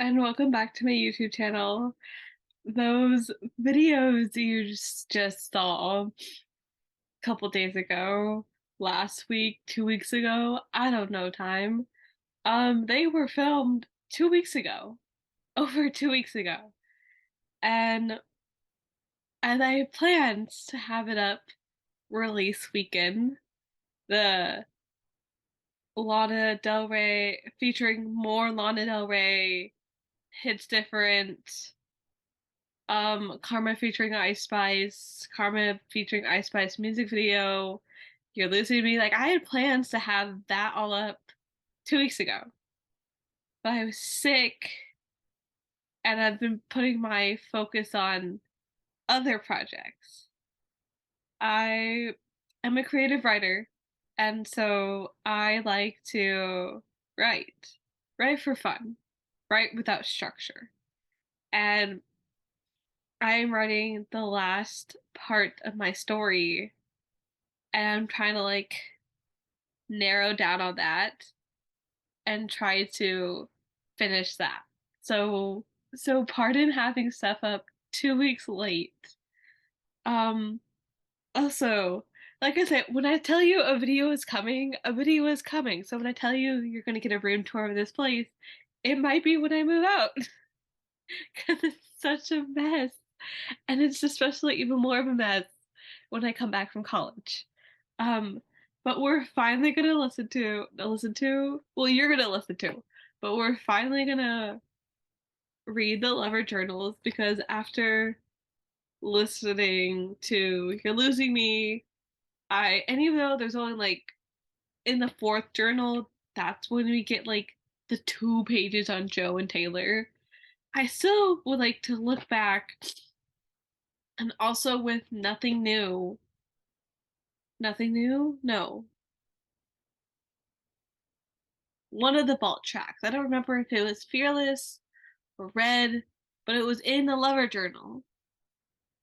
and welcome back to my YouTube channel. Those videos you just saw a couple days ago, last week, 2 weeks ago, I don't know time. They were filmed 2 weeks ago, over 2 weeks ago, and I planned to have it up release weekend. The Lana Del Rey featuring more Lana Del Rey hits different. Karma featuring Ice Spice, Karma featuring Ice Spice music video. You're Losing Me. Like, I had plans to have that all up 2 weeks ago, but I was sick and I've been putting my focus on other projects. I am a creative writer, and so I like to write, write for fun, write without structure. And I am writing the last part of my story and I'm trying to narrow down on that and try to finish that. So pardon having stuff up 2 weeks late. Um Also, like I said, when I tell you a video is coming, a video is coming. So when I tell you you're gonna get a room tour of this place, it might be when I move out. Because it's such a mess. And it's especially even more of a mess when I come back from college. Um, but we're finally gonna well, you're gonna listen to, but we're finally gonna read the lover journals because after listening to You're Losing Me, and even though there's only in the fourth journal, that's when we get the 2 pages on Joe and Taylor. I still would like to look back and also with Nothing New. Nothing New? No. One of the vault tracks. I don't remember if it was Fearless or Red, but it was in the Lover Journal.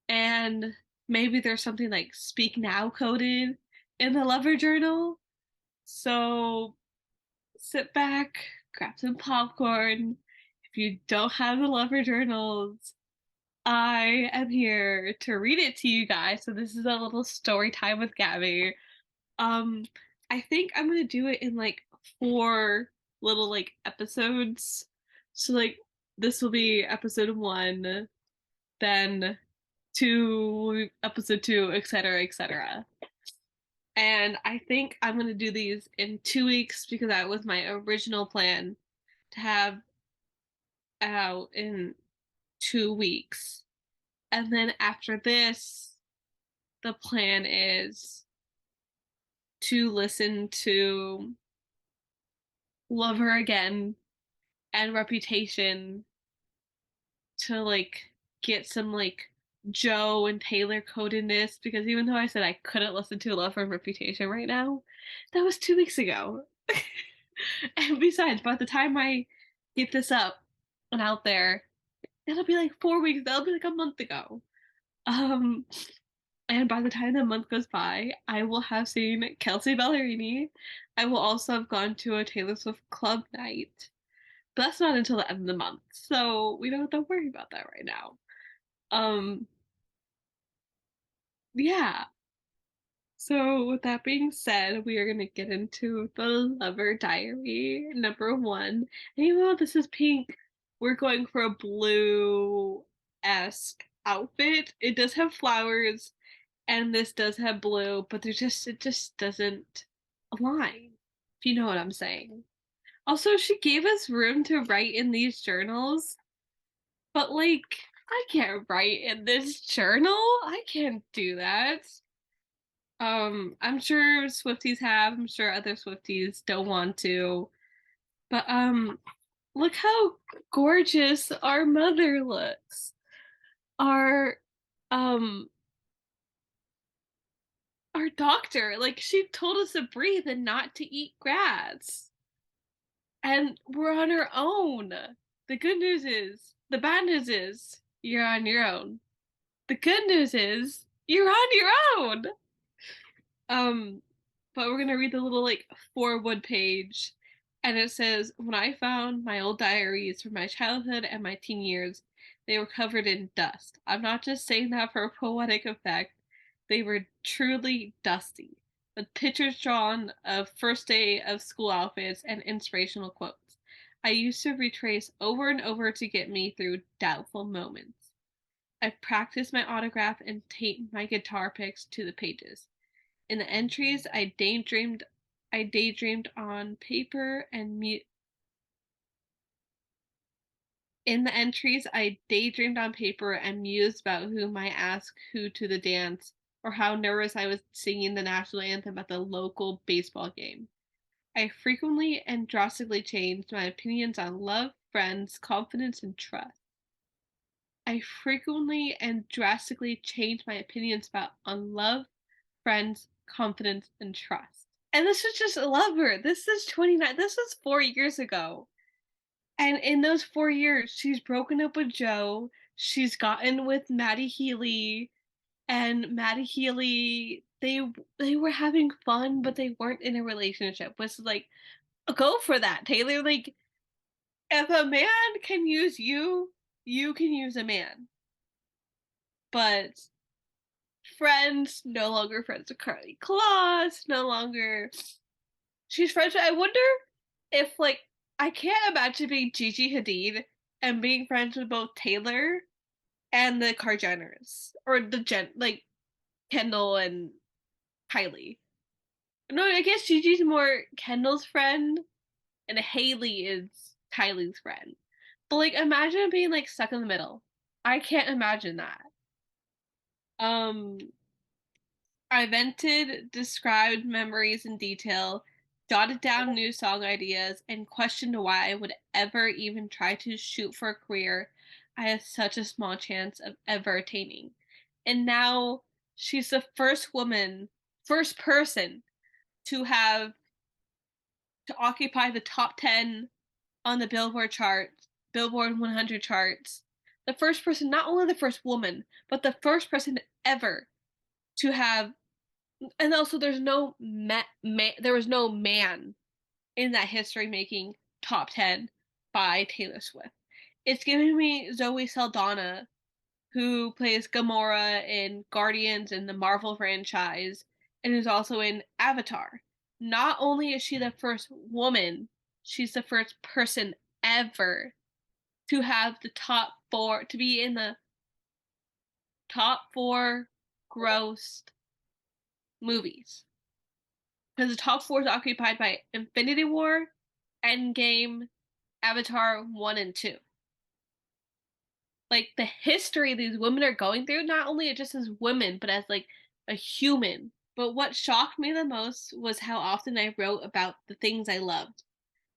And maybe there's something like Speak Now coded in the Lover Journal. So sit back, grab some popcorn. If you don't have the Lover Journals, I am here to read it to you guys. So this is a little story time with Gabby. Um, I think I'm gonna do it in four little episodes. So this will be episode one, then two, episode two, etc., etc. And I think I'm gonna do these in 2 weeks because that was my original plan to have out in 2 weeks. And then after this, the plan is to listen to Love Her Again and Reputation to get some Joe and Taylor codedness because even though I said I couldn't listen to Love Her and Reputation right now, that was 2 weeks ago. And besides, by the time I get this up and out there, it'll be 4 weeks, that'll be a month ago. Um and by the time the month goes by, I will have seen Kelsey Ballerini. I will also have gone to a Taylor Swift club night. But that's not until the end of the month, so we don't have to worry about that right now. Um, yeah. So with that being said, we are gonna get into the Lover Diary number 1. And even though this is pink, we're going for a blue-esque outfit. It does have flowers, and this does have blue, but it just doesn't align, if you know what I'm saying. Also, she gave us room to write in these journals. But I can't write in this journal. I can't do that. I'm sure Swifties have. I'm sure other Swifties don't want to. But look how gorgeous our mother looks. Our um our doctor, she told us to breathe and not to eat grass. And we're on our own. The bad news is you're on your own. The good news is you're on your own. Um, but we're gonna read the little forward page, And it says, when I found my old diaries from my childhood and my teen years, they were covered in dust. I'm not just saying that for a poetic effect. They were truly dusty, with pictures drawn of first day of school outfits and inspirational quotes I used to retrace over and over to get me through doubtful moments. I've practiced my autograph and taped my guitar picks to the pages. In the entries, I daydreamed on paper and in the entries, I daydreamed on paper and mused about who might ask who to the dance, or how nervous I was singing the national anthem at the local baseball game. I frequently and drastically changed my opinions on love, friends, confidence, and trust. I frequently and drastically changed my opinions about on love, friends, confidence, and trust. And this is just love her. This is 29. This was 4 years ago. And in those 4 years, she's broken up with Joe. She's gotten with Maddie Healy, and Maddie Healy. They were having fun, but they weren't in a relationship. Was like, go for that, Taylor. Like, if a man can use you, you can use a man. But friends, no longer friends with Carly Kloss, no longer. She's friends with, I wonder if, like, I can't imagine being Gigi Hadid and being friends with both Taylor and the Kardashians. Or like, Kendall and Kylie. No, I guess Gigi's more Kendall's friend, and Haley is Kylie's friend. But, like, imagine being, like, stuck in the middle. I can't imagine that. Um, I vented, described memories in detail, jotted down new song ideas, and questioned why I would ever even try to shoot for a career I had such a small chance of ever attaining. And now she's the first person to have to occupy the top 10 on the Billboard 100 charts. The first person, not only the first woman, but the first person ever to have. And also, there was no man in that history making top 10 by Taylor Swift. It's giving me Zoe Saldana, who plays Gamora in Guardians in the Marvel franchise and is also in Avatar. Not only is she the first woman, she's the first person ever to have the top four, to be in the top four grossed movies. Because the top four is occupied by Infinity War, Endgame, Avatar 1 and 2. Like, the history these women are going through, not only just as women, but as, like, a human. But what shocked me the most was how often I wrote about the things I loved.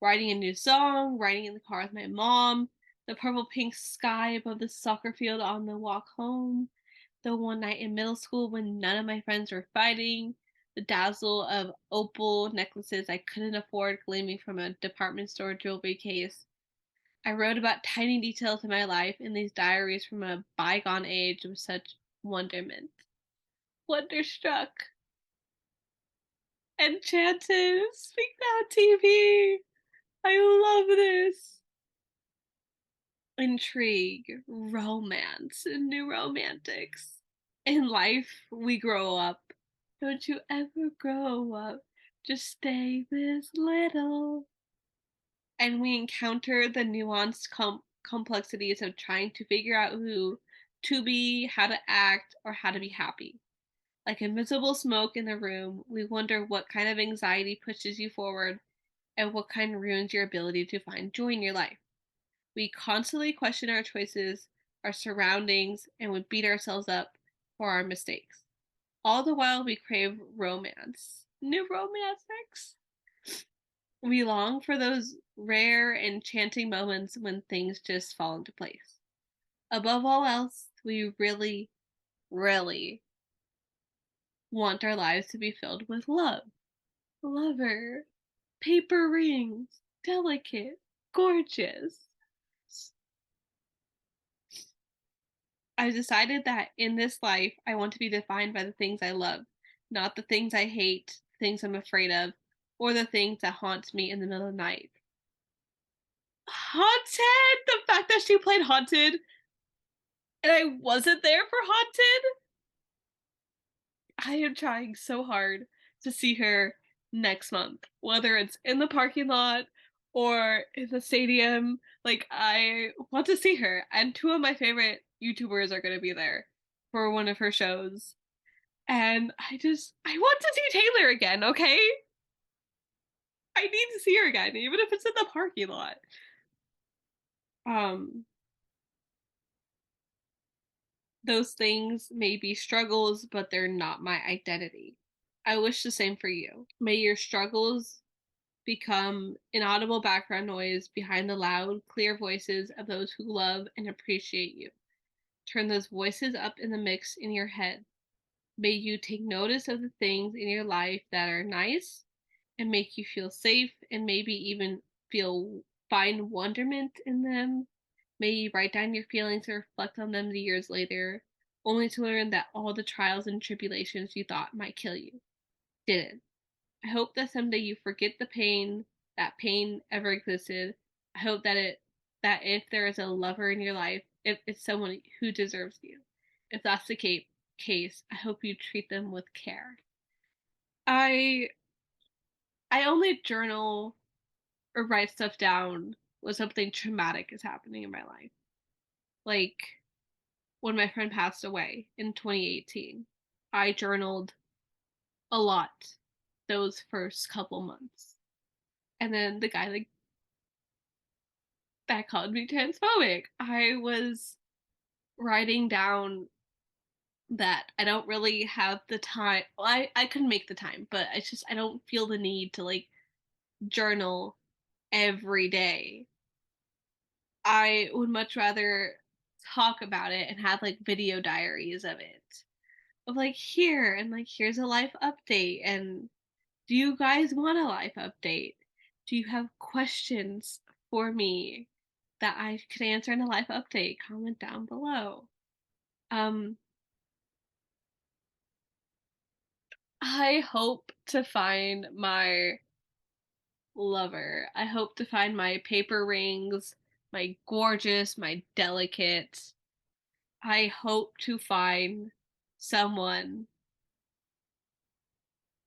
Writing a new song, riding in the car with my mom, the purple pink sky above the soccer field on the walk home, the one night in middle school when none of my friends were fighting, the dazzle of opal necklaces I couldn't afford gleaming from a department store jewelry case. I wrote about tiny details in my life in these diaries from a bygone age with such wonderment. Wonderstruck. Enchanted. Speak Now TV. I love this. Intrigue, romance, and new romantics. In life, we grow up. Don't you ever grow up. Just stay this little. And we encounter the nuanced complexities of trying to figure out who to be, how to act, or how to be happy. Like invisible smoke in the room, we wonder what kind of anxiety pushes you forward and what kind ruins your ability to find joy in your life. We constantly question our choices, our surroundings, and we beat ourselves up for our mistakes. All the while, we crave romance. New romantics. We long for those rare, enchanting moments when things just fall into place. Above all else, we really, really want our lives to be filled with love. Lover, paper rings, delicate, gorgeous. I decided that in this life, I want to be defined by the things I love, not the things I hate, the things I'm afraid of, or the things that haunt me in the middle of the night. Haunted! The fact that she played Haunted and I wasn't there for Haunted. I am trying so hard to see her next month, whether it's in the parking lot or in the stadium. Like, I want to see her. And two of my favorite YouTubers are going to be there for one of her shows. And I want to see Taylor again, okay? I need to see her again, even if it's in the parking lot. Um, those things may be struggles, but they're not my identity. I wish the same for you. May your struggles become inaudible background noise behind the loud, clear voices of those who love and appreciate you. Turn those voices up in the mix in your head. May you take notice of the things in your life that are nice and make you feel safe and maybe even find wonderment in them. May you write down your feelings and reflect on them years later, only to learn that all the trials and tribulations you thought might kill you didn't. I hope that someday you forget that pain ever existed. I hope that if there is a lover in your life, if it's someone who deserves you. If that's the case, I hope you treat them with care. I I only journal or write stuff down when something traumatic is happening in my life. Like when my friend passed away in 2018. I journaled a lot those first couple months. And then the guy that called me transphobic. I was writing down that I don't really have the time. Well, I could make the time, but I don't feel the need to like journal every day. I would much rather talk about it and have like video diaries of it. Of like here and like here's a life update and do you guys want a life update? Do you have questions for me that I could answer in a life update? Comment down below. Um, I hope to find my lover. I hope to find my paper rings, my gorgeous, my delicate. I hope to find someone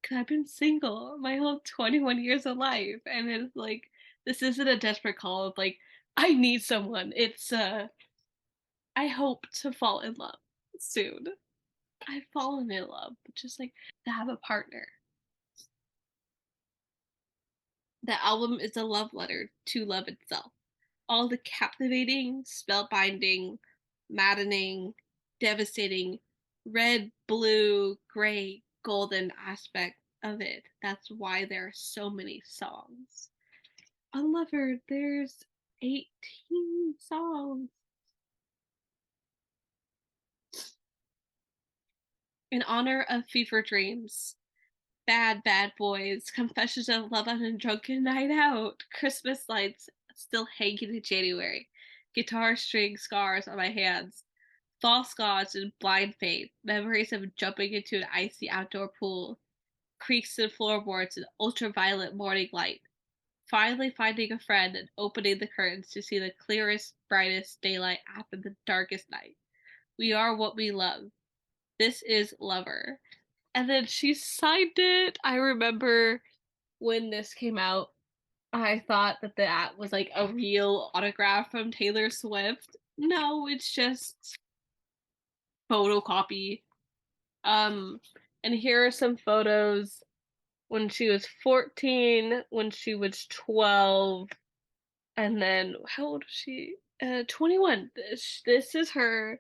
because I've been single my whole 21 years of life, and it's like this isn't a desperate call of like I need someone. It's I hope to fall in love soon. I've fallen in love, but just like to have a partner. The album is a love letter to love itself. All the captivating, spellbinding, maddening, devastating, red, blue, gray, golden aspect of it. That's why there are so many songs. Unlovered, there's 18 songs. In honor of Fever Dreams, Bad Bad Boys, Confessions of Love on a Drunken Night Out, Christmas Lights Still Hanging in January, Guitar String Scars on My Hands, False Gods and Blind Faith, Memories of Jumping into an Icy Outdoor Pool, Creaks and Floorboards and Ultraviolet Morning Light, Finally Finding a Friend and Opening the Curtains to see the clearest, brightest daylight after the darkest night. We are what we love. This is Lover. And then she signed it. I remember when this came out, I thought that that was like a real autograph from Taylor Swift. No, it's just photocopy. Um, and here are some photos when she was 14, when she was 12, and then how old was she? 21. This is her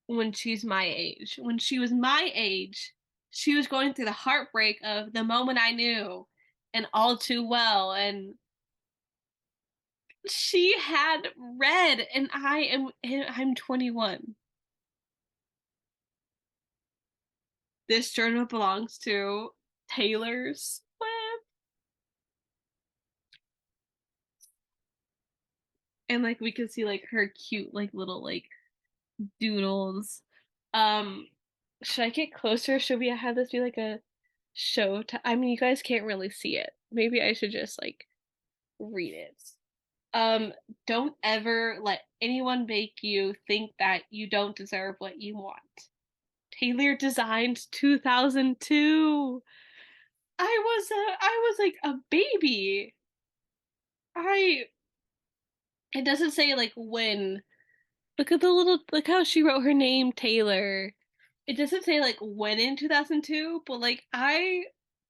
when she's my age. When she was my age, she was going through the heartbreak of the moment I knew and all too well. And she had red, and I'm 21. This journal belongs to Taylor Swift. And like we can see like her cute like little like doodles. Um should I get closer? Should we have this be like a show? I mean, you guys can't really see it. Maybe I should just like read it. Um, don't ever let anyone make you think that you don't deserve what you want. Taylor designed 2002. I was like a baby. I it doesn't say like when. Look how she wrote her name Taylor. It doesn't say like when in 2002, but like I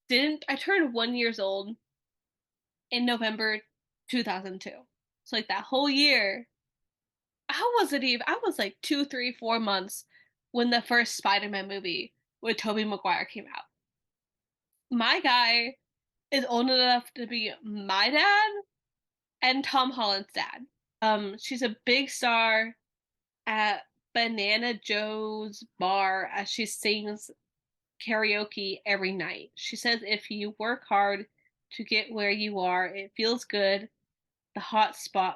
turned 1 years old in November 2002. So like that whole year, I was like 2, 3, 4 months when the first Spider-Man movie with Tobey Maguire came out. My guy is old enough to be my dad and Tom Holland's dad. She's a big star at Banana Joe's bar as she sings karaoke every night. She says if you work hard to get where you are, it feels good. The hot spot,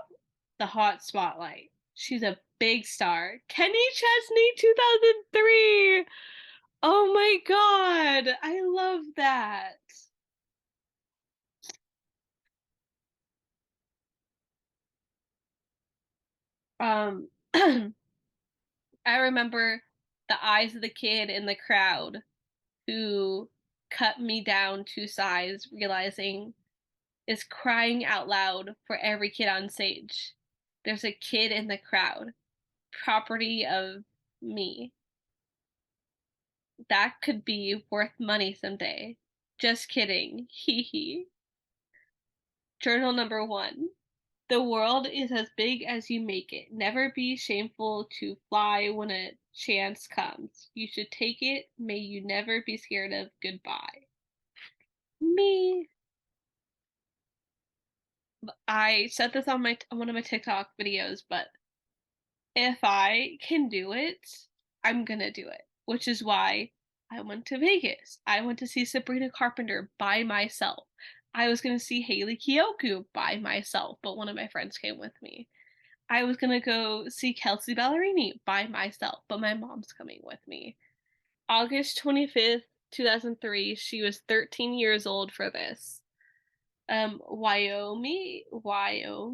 the hot spotlight. She's a big star. Kenny Chesney 2003. Oh my god, I love that. Um I remember the eyes of the kid in the crowd who cut me down 2 size, realizing is crying out loud for every kid on stage. There's a kid in the crowd, property of me. That could be worth money someday. Just kidding. Hee hee. Journal number 1. The world is as big as you make it. Never be shameful to fly when a chance comes. You should take it. May you never be scared of goodbye. Me. I said this on my on one of my TikTok videos, but if I can do it, I'm gonna do it. Which is why I went to Vegas. I went to see Sabrina Carpenter by myself. I was gonna see Haley Kiyoko by myself, but one of my friends came with me. I was gonna go see Kelsey Ballerini by myself, but my mom's coming with me. August 25th, 2003, she was 13 years old for this. Wyoming, Wyomising,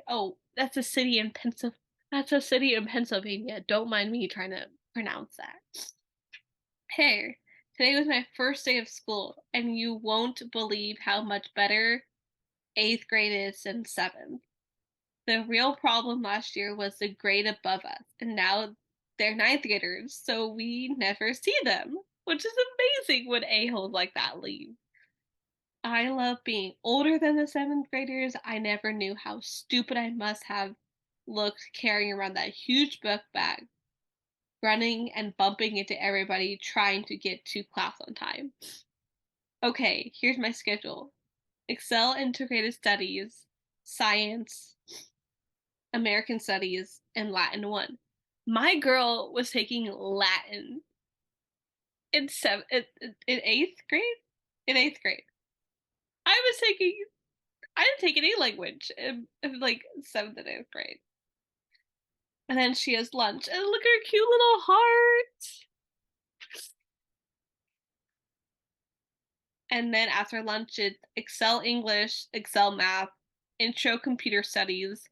Oh, That's a city in Pennsylvania. Don't mind me trying to pronounce that. Hey, today was my first day of school, and you won't believe how much better eighth grade is than seventh. The real problem last year was the grade above us, and now they're ninth graders, so we never see them, which is amazing when a-holes like that leave. I love being older than the seventh graders. I never knew how stupid I must have looked carrying around that huge book bag, running and bumping into everybody trying to get to class on time. Okay, here's my schedule: Excel Integrated Studies, Science, American Studies, and Latin 1. My girl was taking Latin in eighth grade. In eighth grade, I was taking I didn't take any language in like seventh and eighth grade. And then she has lunch, and look at her cute little heart. And then after lunch, it's Excel English, Excel Math, Intro Computer Studies,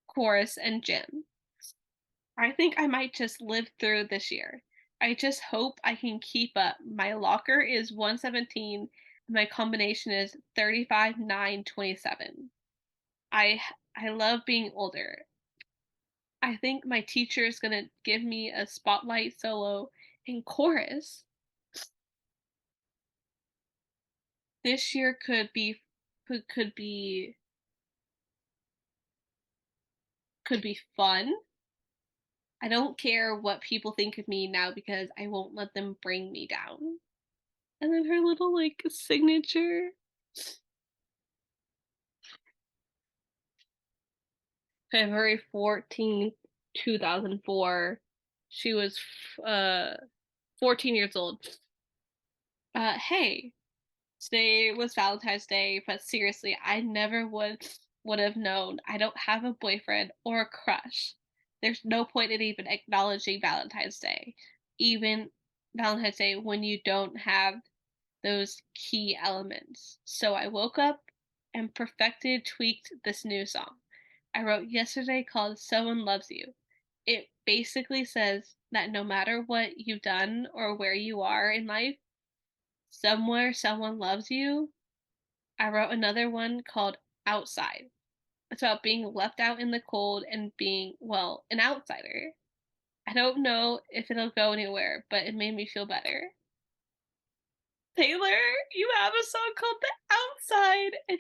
Chorus, and Gym. I think I might just live through this year. I just hope I can keep up. My locker is 117 and my combination is 35 9 27. I love being older. I think my teacher is going to give me a spotlight solo in chorus. This year could be could be fun. I don't care what people think of me now because I won't let them bring me down. And then her little like signature. February 14th, 2004. She was 14 years old. Hey, today was Valentine's Day, but seriously, I never would have known. I don't have a boyfriend or a crush. There's no point in even acknowledging Valentine's Day. Even Valentine's Day when you don't have those key elements. So I woke up and perfected, tweaked this new song I wrote yesterday called Someone Loves You. It basically says that no matter what you've done or where you are in life, somewhere someone loves you. I wrote another one called Outside. It's about being left out in the cold and being, well, an outsider. I don't know if it'll go anywhere, but it made me feel better. Taylor, you have a song called The Outside.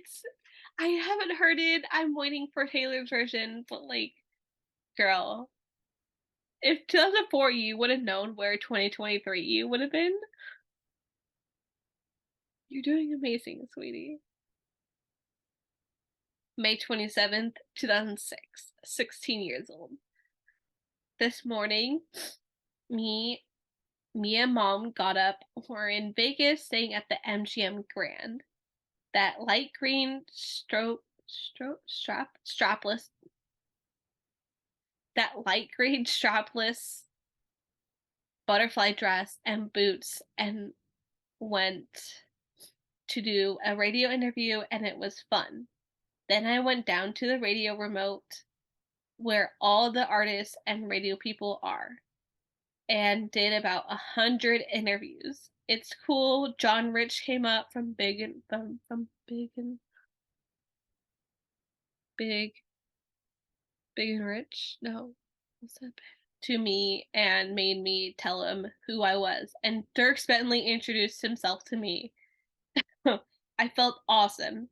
I haven't heard it. I'm waiting for Taylor's version, but like, girl, if 2004 you would have known where 2023 you would have been, you're doing amazing, sweetie. May 27th, 2006, 16 years old. This morning, me me and mom got up. We're in Vegas staying at the MGM Grand. That light green strapless that light green strapless butterfly dress and boots and went to do a radio interview and it was fun. Then I went down to the radio remote where all the artists and radio people are and did about 100 interviews. It's cool. John Rich came up from Big Big and Rich. No, what's that? To me and made me tell him who I was. And Dirk Bentley introduced himself to me. I felt awesome.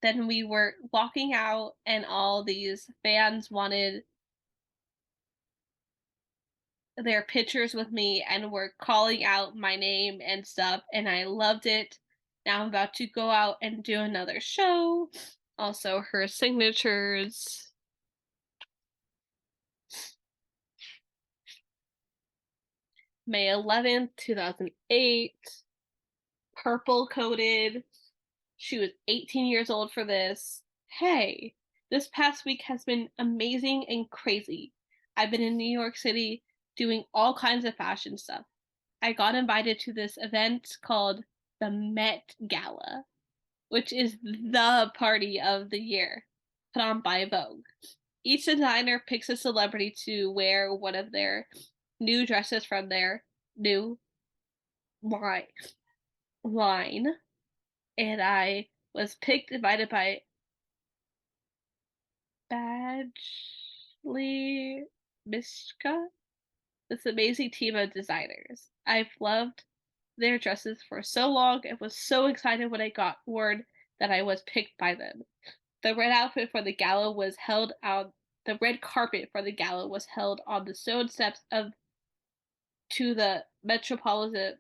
Then we were walking out, and all these fans wanted their pictures with me and were calling out my name and stuff, and I loved it. Now I'm about to go out and do another show. Also, her signatures. May 11th, 2008. Purple coated. She was 18 years old for this. Hey, this past week has been amazing and crazy. I've been in New York City doing all kinds of fashion stuff. I got invited to this event called the Met Gala, which is the party of the year, put on by Vogue. Each designer picks a celebrity to wear one of their new dresses from their new line. line. And I was picked, invited by Badgley Mishka, this amazing team of designers. I've loved their dresses for so long and was so excited when I got word that I was picked by them. The red outfit for the gala was held on the red carpet for the gala was held on the stone steps of to the Metropolitan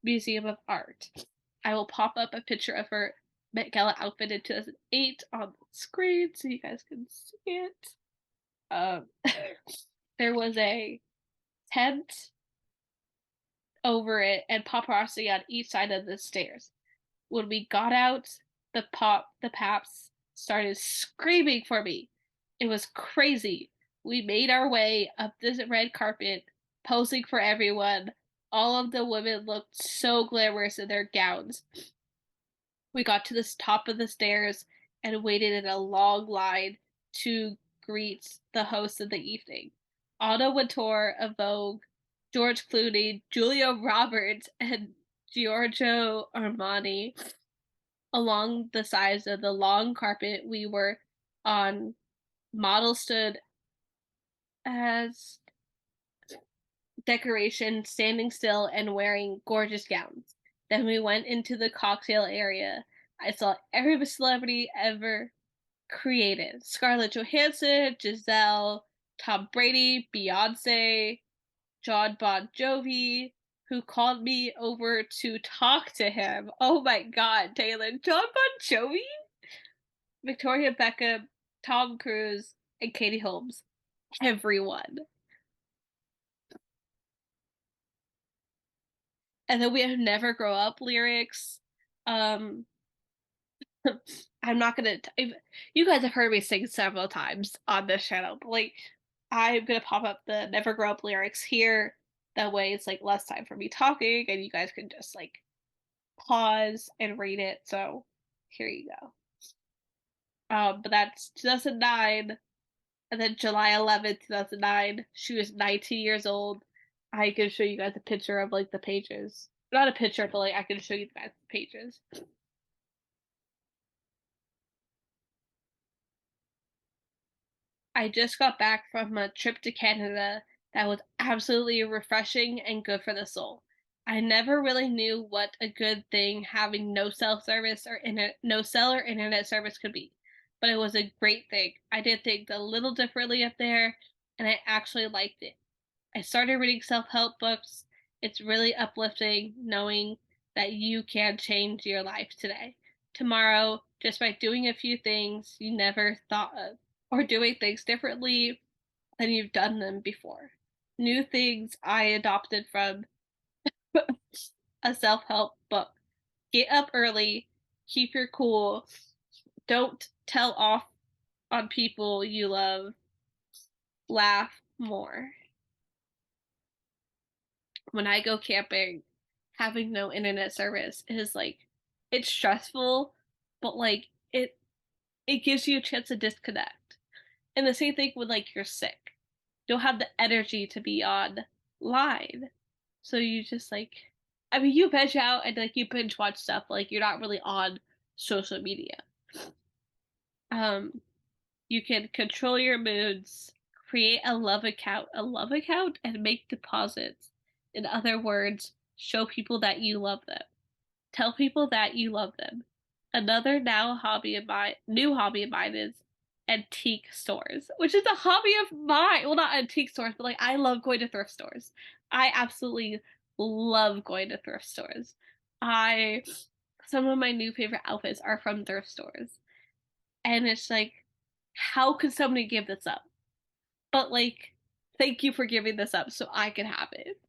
Museum of Art. I will pop up a picture of her Met Gala outfit in 2008 on the screen so you guys can see it. Um, there was a tent over it and paparazzi on each side of the stairs. When we got out, the paps started screaming for me. It was crazy. We made our way up this red carpet, posing for everyone. All of the women looked so glamorous in their gowns. We got to the top of the stairs and waited in a long line to greet the host of the evening. Anna Wintour of Vogue, George Clooney, Julia Roberts, and Giorgio Armani. Along the sides of the long carpet we were on, models stood as decoration, standing still and wearing gorgeous gowns. Then we went into the cocktail area. I saw every celebrity ever created: Scarlett Johansson, Giselle, Tom Brady, Beyonce, John Bon Jovi, who called me over to talk to him. Oh my god, Taylor. John Bon Jovi? Victoria Beckham, Tom Cruise, and Katie Holmes. Everyone. And then we have Never Grow Up lyrics. Um, I'm not gonna. You guys have heard me sing several times on this channel, but like, I'm gonna pop up the Never Grow Up lyrics here. That way it's like less time for me talking and you guys can just like pause and read it. So here you go. But that's 2009. And then July 11th, 2009, she was 19 years old. I can show you guys a picture of like the pages. Not a picture, but like I can show you guys the pages. I just got back from a trip to Canada that was absolutely refreshing and good for the soul. I never really knew what a good thing having no cell service or no cell or internet service could be, but it was a great thing. I did things a little differently up there, and I actually liked it. I started reading self help books. It's really uplifting knowing that you can change your life today, tomorrow, just by doing a few things you never thought of, or doing things differently than you've done them before. New things I adopted from a self help book. Get up early, keep your cool, don't tell off on people you love, laugh more. When I go camping, having no internet service is like it's stressful, but like it gives you a chance to disconnect. And the same thing when like you're sick. You don't have the energy to be online. So you just like I mean you veg out and like you binge watch stuff, like you're not really on social media. Um you can control your moods, create a love account, and make deposits. In other words, show people that you love them. Tell people that you love them. Another new hobby of mine is antique stores, which is a hobby of mine. Well, not antique stores, but like I love going to thrift stores. I absolutely love going to thrift stores. I Some of my new favorite outfits are from thrift stores. And it's like, how could somebody give this up? But like, thank you for giving this up so I can have it.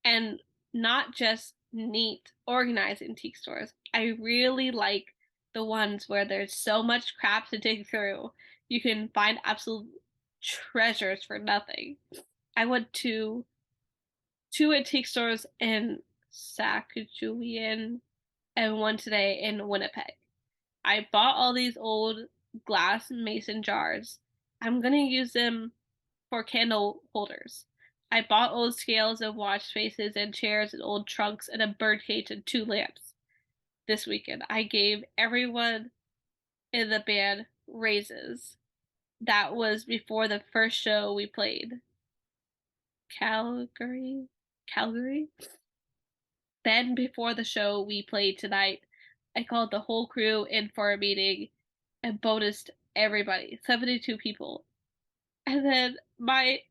And not just neat, organized antique stores. I really like the ones where there's so much crap to dig through. You can find absolute treasures for nothing. I went to two antique stores in Saskatchewan and one today in Winnipeg. I bought all these old glass mason jars. I'm gonna use them for candle holders. I bought old scales and watch faces and chairs and old trunks and a birdcage and two lamps this weekend. I gave everyone in the band raises. That was before the first show we played. Calgary? Calgary? Then before the show we played tonight, I called the whole crew in for a meeting and bonused everybody, 72 people. And then my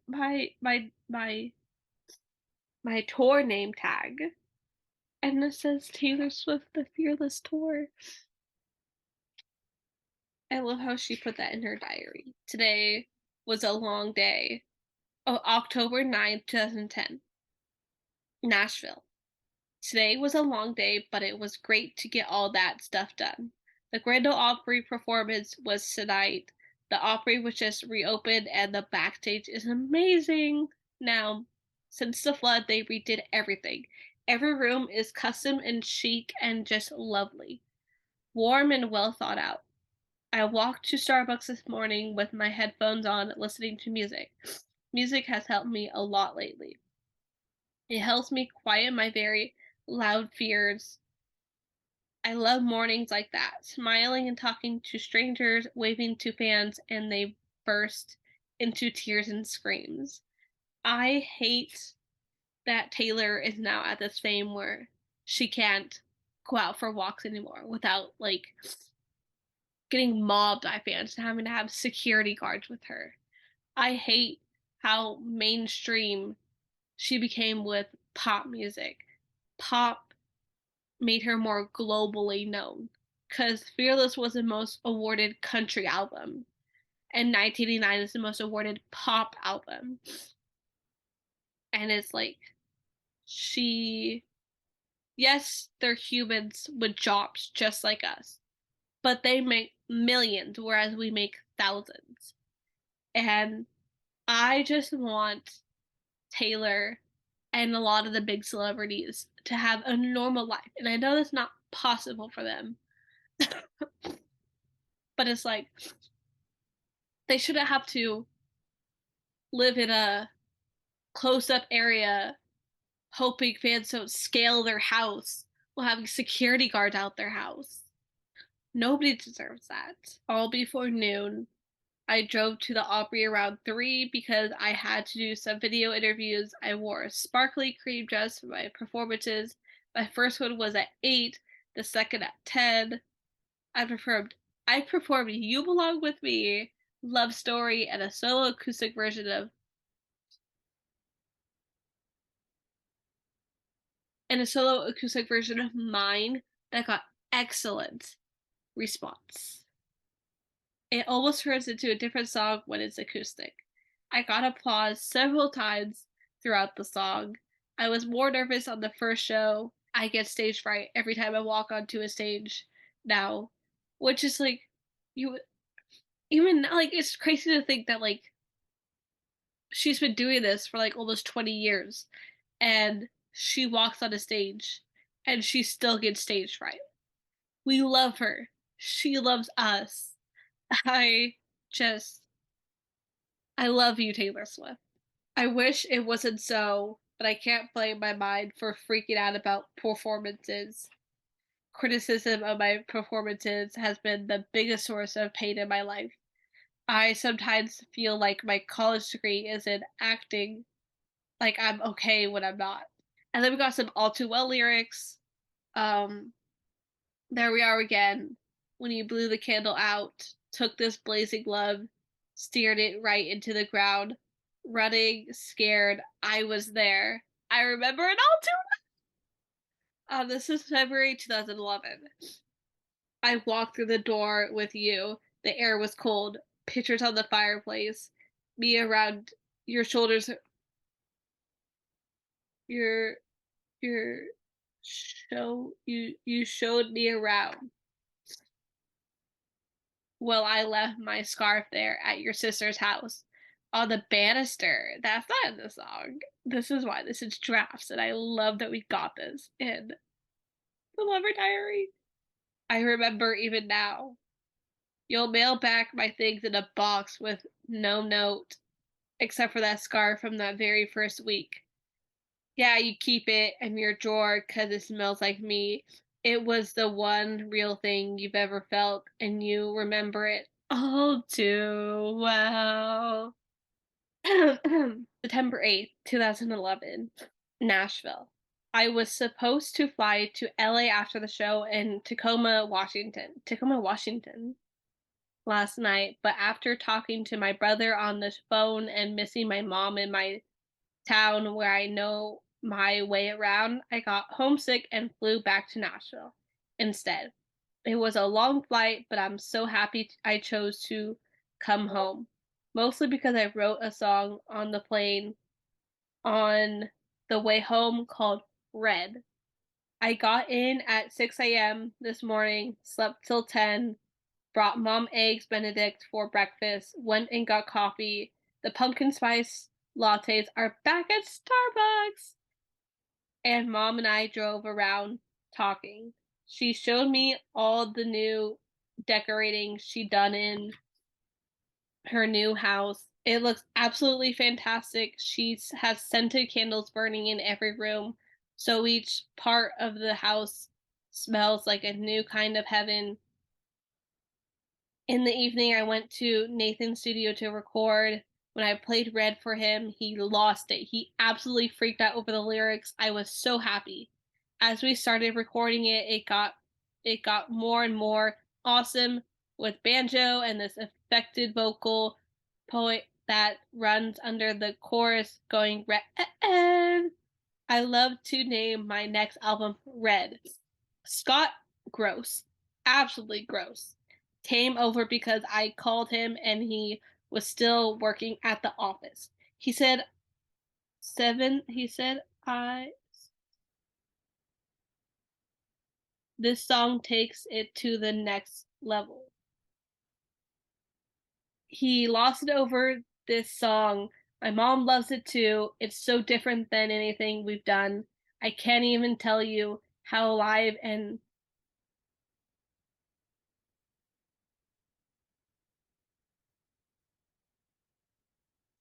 tour name tag, and it says Taylor Swift the Fearless Tour. I love how she put that in her diary. Today was a long day. Oh, October 9th, 2010. Nashville. Today was a long day, but it was great to get all that stuff done. The Grand Ole Opry performance was tonight. The Opry was just reopened and the backstage is amazing. Now, since the flood, they redid everything. Every room is custom and chic and just lovely. Warm and well thought out. I walked to Starbucks this morning with my headphones on, listening to music. Music has helped me a lot lately. It helps me quiet my very loud fears. I love mornings like that, smiling and talking to strangers, waving to fans, and they burst into tears and screams. I hate that Taylor is now at this fame where she can't go out for walks anymore without like getting mobbed by fans and having to have security guards with her. I hate how mainstream she became with pop music. Pop made her more globally known because Fearless was the most awarded country album, and 1989 is the most awarded pop album. And it's like, she, yes, they're humans with jobs just like us, but they make millions, whereas we make thousands. And I just want Taylor and a lot of the big celebrities to have a normal life. And I know that's not possible for them, but it's like they shouldn't have to live in a close up area hoping fans don't scale their house while having security guards out their house. Nobody deserves that. All before noon, I drove to the Opry around 3 because I had to do some video interviews. I wore a sparkly cream dress for my performances. My first one was at 8, the second at 10. I performed You Belong With Me, Love Story, and a solo acoustic version of Mine that got excellent response. It almost turns into a different song when it's acoustic. I got applause several times throughout the song. I was more nervous on the first show. I get stage fright every time I walk onto a stage now, which is like, you even like it's crazy to think that like she's been doing this for like almost 20 years and she walks on a stage and she still gets stage fright. We love her. She loves us. I just I love you, Taylor Swift. I wish it wasn't so, but I can't blame my mind for freaking out about performances. Criticism of my performances has been the biggest source of pain in my life. I sometimes feel like my college degree is in acting, like I'm okay when I'm not. And then we got some All Too Well lyrics. Um, There we are again. When you blew the candle out, took this blazing love, steered it right into the ground. Running, scared, I was there. I remember it all too well. This is February 2011. I walked through the door with you. The air was cold. Pictures on the fireplace. Me around your shoulders. Your your you showed me around. Well, I left my scarf there at your sister's house on the banister. That's not in the song. This is why this is drafts, and I love that we got this in the Lover Diary. I remember even now. You'll mail back my things in a box with no note, except for that scarf from that very first week. Yeah, you keep it in your drawer 'cause it smells like me. It was the one real thing you've ever felt, and you remember it all too well. September 8th, 2011, Nashville. I was supposed to fly to LA after the show in Tacoma, Washington last night, but after talking to my brother on the phone and missing my mom in my town where I know my way around, I got homesick and flew back to Nashville instead. It was a long flight, but I'm so happy I chose to come home. Mostly because I wrote a song on the plane on the way home called Red. I got in at 6 a.m. this morning, slept till 10, brought mom eggs Benedict for breakfast, went and got coffee. The pumpkin spice lattes are back at Starbucks. And mom and I drove around talking. She showed me all the new decorating she done in her new house. It looks absolutely fantastic. She has scented candles burning in every room, so each part of the house smells like a new kind of heaven. In the evening, I went to Nathan's studio to record. When I played Red for him, he lost it. He absolutely freaked out over the lyrics. I was so happy. As we started recording it, it got more and more awesome with banjo and this affected vocal poet that runs under the chorus going red. I love to name my next album Red. Scott Gross. Absolutely gross. Came over because I called him and he was still working at the office. He said, this song takes it to the next level. he lost it over this song. My mom loves it too. It's so different than anything we've done. I can't even tell you how alive and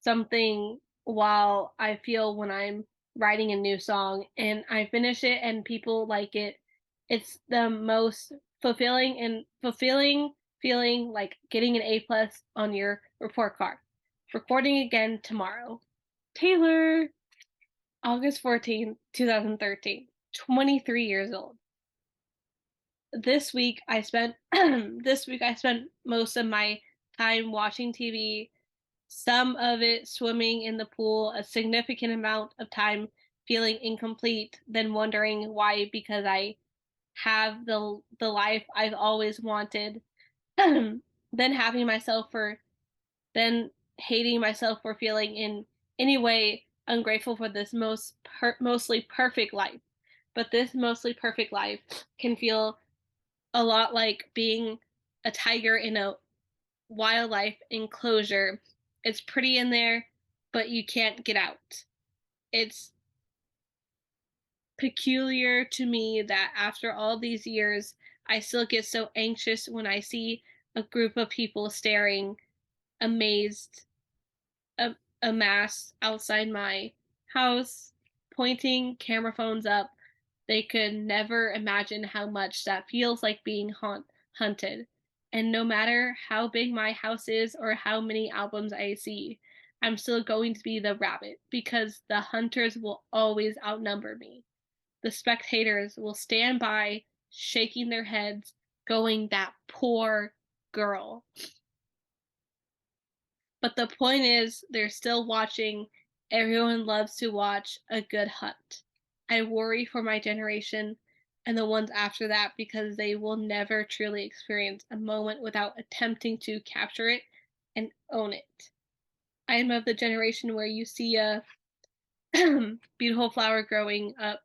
something while I feel when I'm writing a new song and I finish it and people like it. It's the most fulfilling feeling, like getting an A+ on your report card. Recording again tomorrow. Taylor, August 14th, 2013. 23 years old. This week I spent most of my time watching TV, some of it swimming in the pool, a significant amount of time feeling incomplete, then wondering why, because I have the life I've always wanted. Then having myself for then hating myself for feeling in any way ungrateful for this mostly perfect life. But this mostly perfect life can feel a lot like being a tiger in a wildlife enclosure. It's pretty in there, but you can't get out. It's peculiar to me that after all these years, I still get so anxious when I see a group of people staring, amazed, a, a mass outside my house, pointing camera phones up. They could never imagine how much that feels like being hunted. And no matter how big my house is or how many albums I see, I'm still going to be the rabbit because the hunters will always outnumber me. The spectators will stand by, shaking their heads, going, "That poor girl." But the point is, they're still watching. Everyone loves to watch a good hunt. I worry for my generation and the ones after that because they will never truly experience a moment without attempting to capture it and own it. I am of the generation where you see a beautiful flower growing up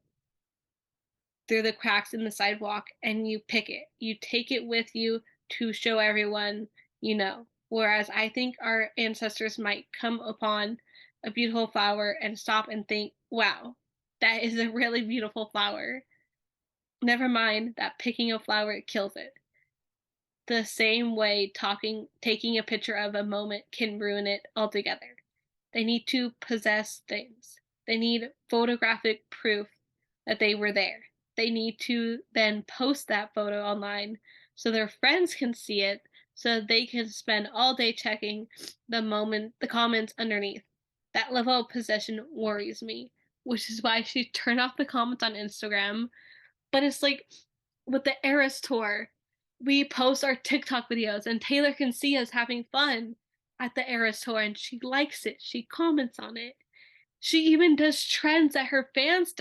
through the cracks in the sidewalk and you pick it. You take it with you to show everyone you know. Whereas I think our ancestors might come upon a beautiful flower and stop and think, wow, that is a really beautiful flower. Never mind that picking a flower kills it. The same way taking a picture of a moment can ruin it altogether. They need to possess things. They need photographic proof that they were there. They need to then post that photo online so their friends can see it so they can spend all day checking the comments underneath. That level of possession worries me, which is why I should turn off the comments on Instagram. But it's like with the Eras tour, we post our TikTok videos and Taylor can see us having fun at the Eras tour and she likes it. She comments on it. She even does trends that her fans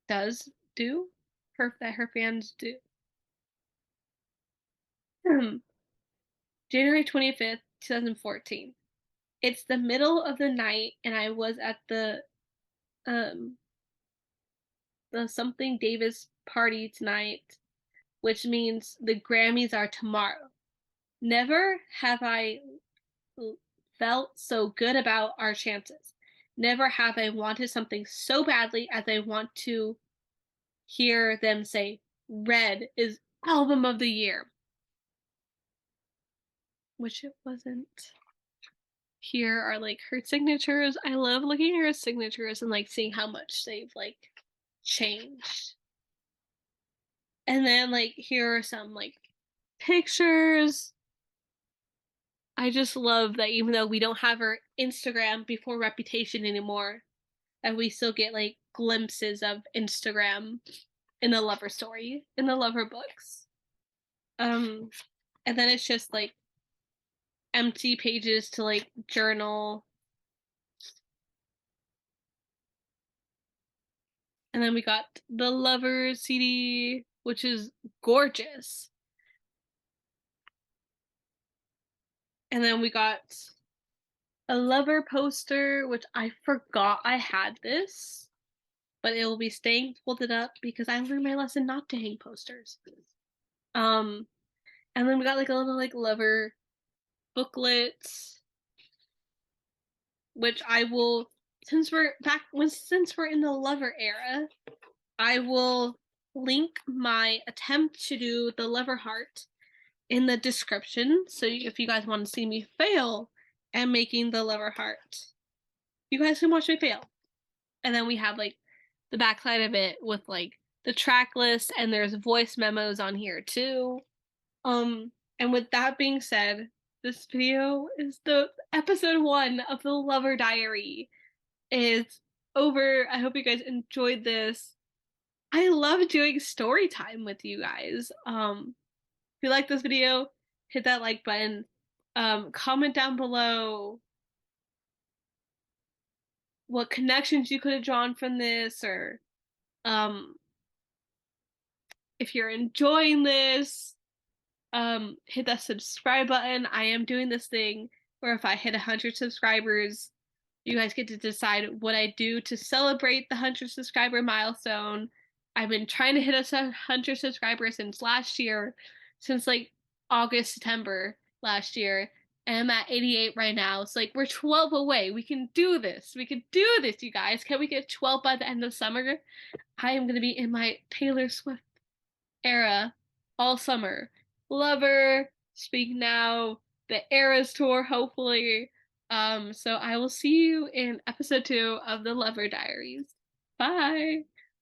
does do her that her fans do. January 25th, 2014. It's the middle of the night and I was at um the something Davis party tonight, which means the Grammys are tomorrow. Never have I felt so good about our chances. Never have I wanted something so badly as I want to hear them say, Red is album of the year. Which it wasn't. Here are like her signatures. I love looking at her signatures and like seeing how much they've like changed. And then like here are some like pictures. I just love that even though we don't have her Instagram before Reputation anymore, that we still get like glimpses of Instagram in the Lover story, in the Lover books. Um, and then it's just like empty pages to like journal. And then we got the Lover CD, which is gorgeous. And then we got a Lover poster, which I forgot I had this, but it will be staying folded up because I learned my lesson not to hang posters. Um, and then we got like a little like Lover booklets, which I will, since we're in the lover era, I will link my attempt to do the lover heart in the description. So if you guys want to see me fail at making the lover heart, you guys can watch me fail. And then we have like the backside of it with like the track list, and there's voice memos on here too. And with that being said, this video is the episode 1 of the Lover Diary is over. I hope you guys enjoyed this. I love doing story time with you guys. If you like this video, hit that like button. Comment down below what connections you could have drawn from this, or um if you're enjoying this, hit that subscribe button. I am doing this thing where if I hit 100 subscribers, you guys get to decide what I do to celebrate the 100 subscriber milestone. I've been trying to hit 100 subscribers since last year, since like August, September last year. And I'm at 88 right now. It's like we're 12 away. We can do this. We can do this, you guys. Can we get 12 by the end of summer? I am going to be in my Taylor Swift era all summer. Lover, Speak Now, the Eras tour, hopefully. So I will see you in episode 2 of the Lover Diaries. Bye.